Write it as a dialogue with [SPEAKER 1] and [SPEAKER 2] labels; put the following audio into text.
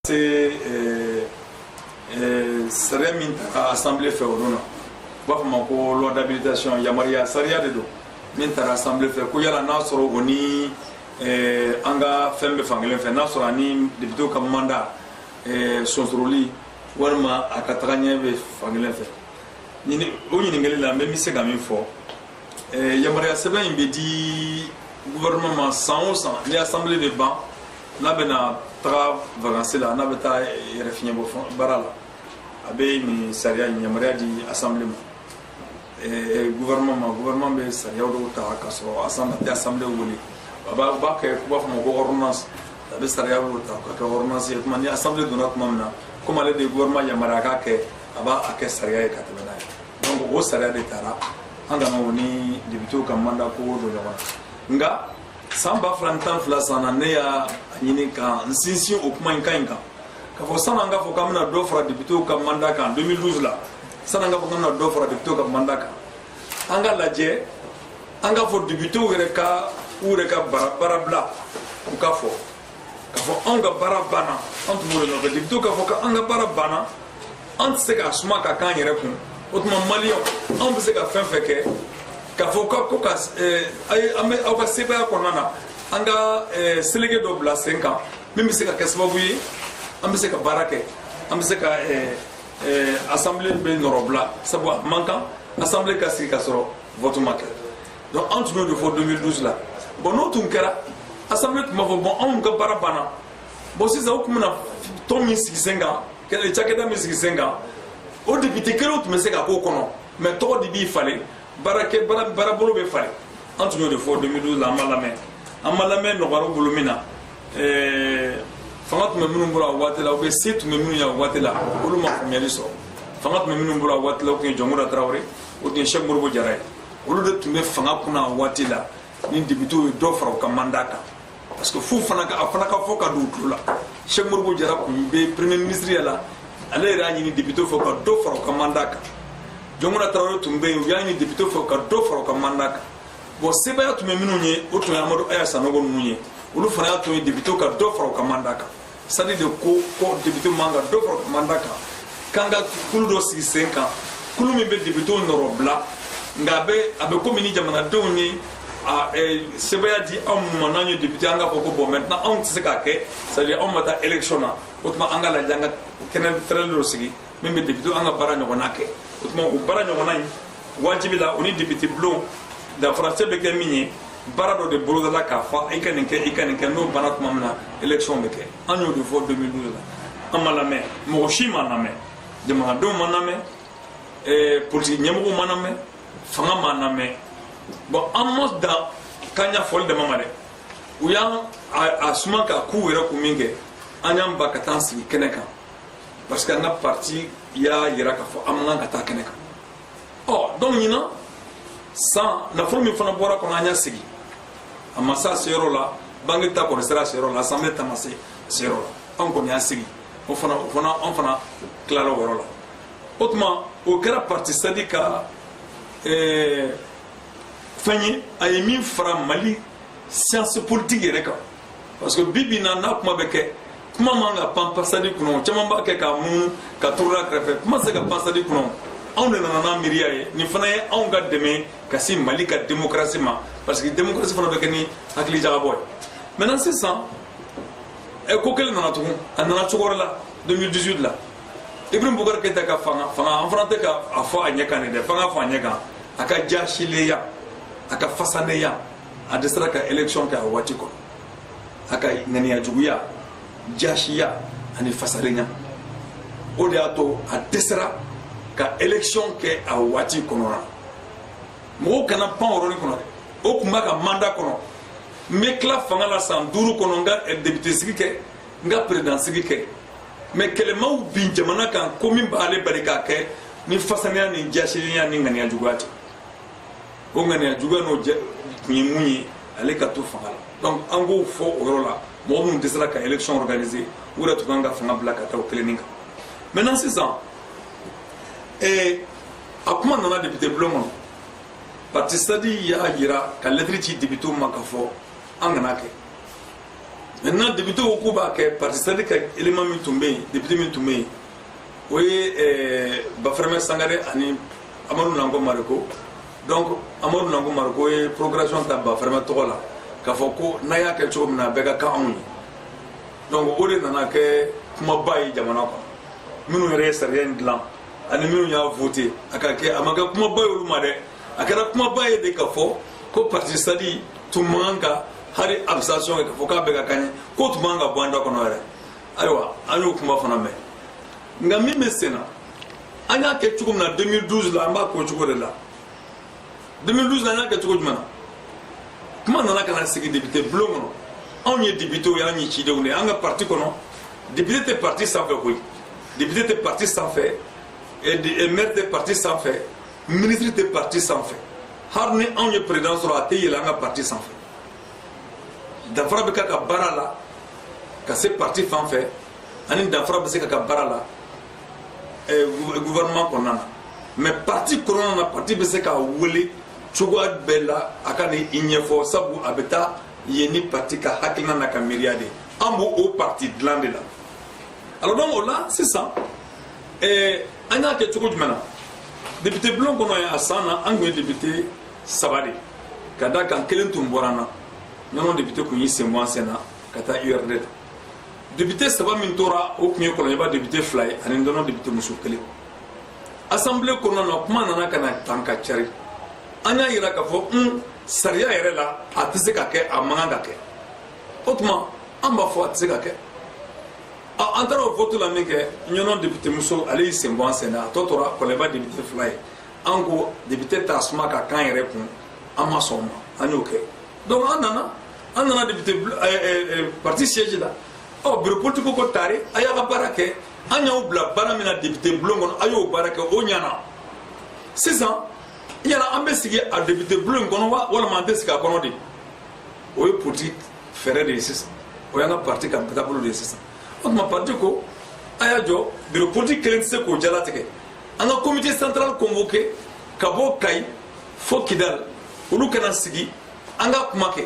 [SPEAKER 1] C'est sariya min taara assemblée fɛ o don na u b'a fɔ ma ko loi d'habilitation yamaruya sariya de don min taara assemblée fɛ ko yala n'a sɔrɔ o ni an ka fɛn bɛ fankelen fɛ n'a sɔrɔ ani député ka mandat sɔnsɔrɔli walima a ka taga ɲɛ bɛ fankelen fɛ o ɲininkali la n bɛ se ka min fɔ yamaruya sɛbɛn in bɛ di gouvernement ma san o san ni assemblée bɛ ban n'a bɛna taga vacances la n'a bɛ taa yɛrɛ fiɲɛ bɔ baara la a bɛ nin sariya yamaruya di assemblée ma gouvernement bɛ sariyaw dɔw ta k'a sɔrɔ assemblée wele a b'a kɛ k'u b'a fɔ ma ko ordonnance a bɛ sariya dɔw ta k'a kɛ ordonnance ye tuma ni assemblée donna tuma min na comme ale de ye gouvernement yamaruya k'a kɛ a b'a kɛ sariya ye ka tɛmɛ n'a ye donc o sariya de taara an kana o ni député ka mandat ko dɔ ɲɔgɔn na nka san 2012 san na ne y'a ɲini ka n sinsin o kuma in kan k'a fɔ san'an k'a fɔ k'an bɛna dɔ fara député ka mandat kan 2012 la san'an k'a fɔ k'an bɛna dɔ fara député ka mandat kan an ka lajɛ an k'a fɔ député yɛrɛ ka u yɛrɛ ka baara bila u k'a fɔ anw ka baara banna an tun b'o de nɔfɛ député k'a fɔ k'an ka baara banna an tɛ se k'a suma ka k'an yɛrɛ kun o tuma maliyɛnw anw bɛ se ka fɛn fɛn kɛ k'a fɔ ko ka an bɛ aw ka sebaaya kɔnɔna na an ka seleke dɔ bila sen kan min bɛ se ka kɛ sababu ye an bɛ se ka baara kɛ an bɛ se ka assemblée bɛ nɔrɔ bila sabu a man kan assemblée ka sigi ka sɔrɔ vote ma kɛ donc an tun y'o de fɔ 2012 la bon n'o tun kɛra assemblée tun b'a fɔ bon anw ka baara banna bon sisan o tun bɛna tɔn min sigi sen kan cakɛda min sigi sen kan o député kelenw tun bɛ se ka k'o kɔnɔ mais tɔgɔ de b'i falen baarabolo bɛ falen an tun y'o de fɔ 2012 la an ma lamɛn nɔgɔyara bolo min na fanga tun bɛ minnu bolo a waati la ou bien se tun bɛ minnu ye a waati la olu ma faamuyali sɔrɔ fanga tun bɛ minnu bolo a waati la o tun ye Jɔnkuda Tarawele o tun ye Sɛki Modibo Jara ye olu de tun bɛ fanga kunna a waati la ni député ye dɔ fara u ka mandat kan parce que a fana ka fɔ ka don u tulo la Sɛki Modibo Jara tun bɛ premier ministre ya la ale yɛrɛ y'a ɲini député fɛ ka dɔ fara u ka mandat kan Jɔnkuda Tarawele tun bɛ yen u y'a ɲini député fɛ ka dɔ fara u ka mandat kan bon sebaaya tun bɛ minnu ye o tun ye Amadu Aya Sanogo ninnu ye olu fana y'a to ye député ka dɔ fara u ka mandat kan c'est à dire de ko député man ka dɔ fara u ka mandat kan k'an ka kulu dɔ sigi sen kan kulu min bɛ député nɔrɔ bila nka a bɛ komi ni jamanadenw ye sebaaya di anw ma n'an ye député an k'a fɔ ko bon maintenant anw tɛ se k'a kɛ c'est à dire anw ma taa élection na o tuma an ka lajɛ an ka kɛnɛ fɛrɛlen dɔ sigi min bɛ député an ka baara ɲɔgɔnna kɛ o tuma o baara ɲɔgɔnna in wajibi la o ni député bulon danfarase bɛ kɛ min ye baara dɔ de bolodala k'a fɔ i ka nin kɛ n'o banna tuma min na élection bɛ kɛ an y'o de fɔ 2012 la an ma lamɛn mɔgɔ si ma lamɛn jamanadenw ma lamɛn politique ɲɛmɔgɔw ma lamɛn fanga ma lamɛn bon an ma dan k'an y'a fɔli dama ma dɛ u y'an a suma k'a k'u yɛrɛ kun min kɛ an y'an ba ka taa sigi kɛnɛ kan parce que an ka parti y'a yira k'a fɔ an man kan ka taa kɛnɛ kan donc ɲinan san nafolo min fana bɔra kɔnɔ an y'a sigi a ma se a seyɔrɔ la banque ta kɔni sera a seyɔrɔ la assemblée ta ma se seyɔrɔ la an kɔni y'a sigi an fana tilala o yɔrɔ la o tuma o kɛra parti c'est à dire ka fɛn ye a ye min fara Mali science politique yɛrɛ kan parce que bi bi in na n'a kuma bɛ kɛ kuma man ka pan pasadi kɔnɔ caman b'a kɛ k'a munu ka turula kɛrɛfɛ kuma se ka pan pasadi kɔnɔ anw de nana n'an miiriya ye nin fana ye anw ka dɛmɛ ka se Mali ka démocratie ma parce que démocratie fana bɛ kɛ ni hakili jagabɔ ye maintenant sisan ko kelen nana tugun a nana cogo wɛrɛ la 2018 la Ibrahim Boubacar Keïta ka fanga an fana tɛ ka a fɔ a ɲɛ kan dɛ fanga fɔ a ɲɛ kan a ka jaasileya a ka fasaneya a dɛsɛra ka élection kɛ a waati kɔnɔ a ka ŋaniya juguya jaasiya ani fasalenya o de y'a to a dɛsɛra ka élection kɛ a waati kɔnɔ na mɔgɔw kana pan o yɔrɔnin kɔnɔ dɛ o tun b'a ka mandat kɔnɔ n bɛ tila fanga la san 5 kɔnɔ n ka député sigi kɛ n ka président sigi kɛ mais kɛlɛmaw bin jamana kan ko min b'ale bali k'a kɛ ni fasaneya ni jaasileya ni ŋaniya juguya tɛ o ŋaniya juguya n'o tun ye mun ye ale ka to fanga la donc an k'o fɔ o yɔrɔ la mɔgɔ minnu dɛsɛra ka élection organiser u yɛrɛ tun kan ka fanga bila ka taa o kelennin kan maintenant sisan a kuma nana député bulon kɔnɔ parti sadi y'a yira ka lettre ci député ma ka fɔ an kana kɛ maintenant député au Cuba que parti c'est-à-dire que élément mi tombé député mi tombé oui Bafreme Sangare ani Amadou Nango Mariko donc Amadou Nango Mariko et progression ta Bafreme Togola ka foko na ya ke chom na bega ka on donc ore nana ke kuma bayi jamana ko minu reste rien blanc ani minu ya voter akake amaga kuma bayi oluma de akara kuma bayi de ka fo ko parti sadi tumanga hari absation ka fo ka bega kanye ko tumanga bwanda ko no re aywa anyo kuma fana me nga mi mesena anya ke chukum na 2012 la amba ko chukore la 2012 la nya ke chukum mana kuma nana kana sigi député blongo on y député ya ni chide on anga parti kono député te parti sans fait oui député te parti sans fait et maire te parti sans fait ministre te parti sans fait harne on y président sur la télé anga parti sans fait d'afra be ka barala ka c'est parti sans fait ani d'afra be se ka barala gouvernement konana mais parti corona na parti be se ka wele chugwa bella akani inyefo sabu abeta yeni parti ka hakina na kamiriade ambo au parti de l'andela alors donc là c'est ça anya ke chugwa jumana député blanc kono ya asana angwe député sabade kada kan kelen tumborana non député ko yi semwa sena kata URD député saba min tora o kunye kono yaba député fly ani ndono député musukele assemblée kono na kuma nana kana tanka chari anya yira ka fo sariya yɛrɛ la a tɛ se ka kɛ a man kan ka kɛ o tuma an b'a fɔ a tɛ se ka kɛ an taara o vote la min kɛ ɲɔnɔ député muso ale y'i sen bɔ an sen na a tɔ tora kɔlɛba député fila ye an ko député t'a suma ka kan yɛrɛ kun an ma sɔn o ma an y'o kɛ donc an nana député parti siège la bureau politique ko tare a y'a ka baara kɛ an y'aw bila baara min na député bulon kɔnɔ a y'o baara kɛ o ɲana sisan yala an bɛ sigi a député bulon in kɔnɔ wa walima an tɛ sigi a kɔnɔ de o ye politique fɛɛrɛ de ye sisan o y'an ka parti ka taabolo de ye sisan o tuma parti ko a y'a jɔ bureau politique kelen tɛ se k'o jalatigɛ an ka comité central convoqué ka bɔ Kayi fo Kidal olu kana sigi an ka kuma kɛ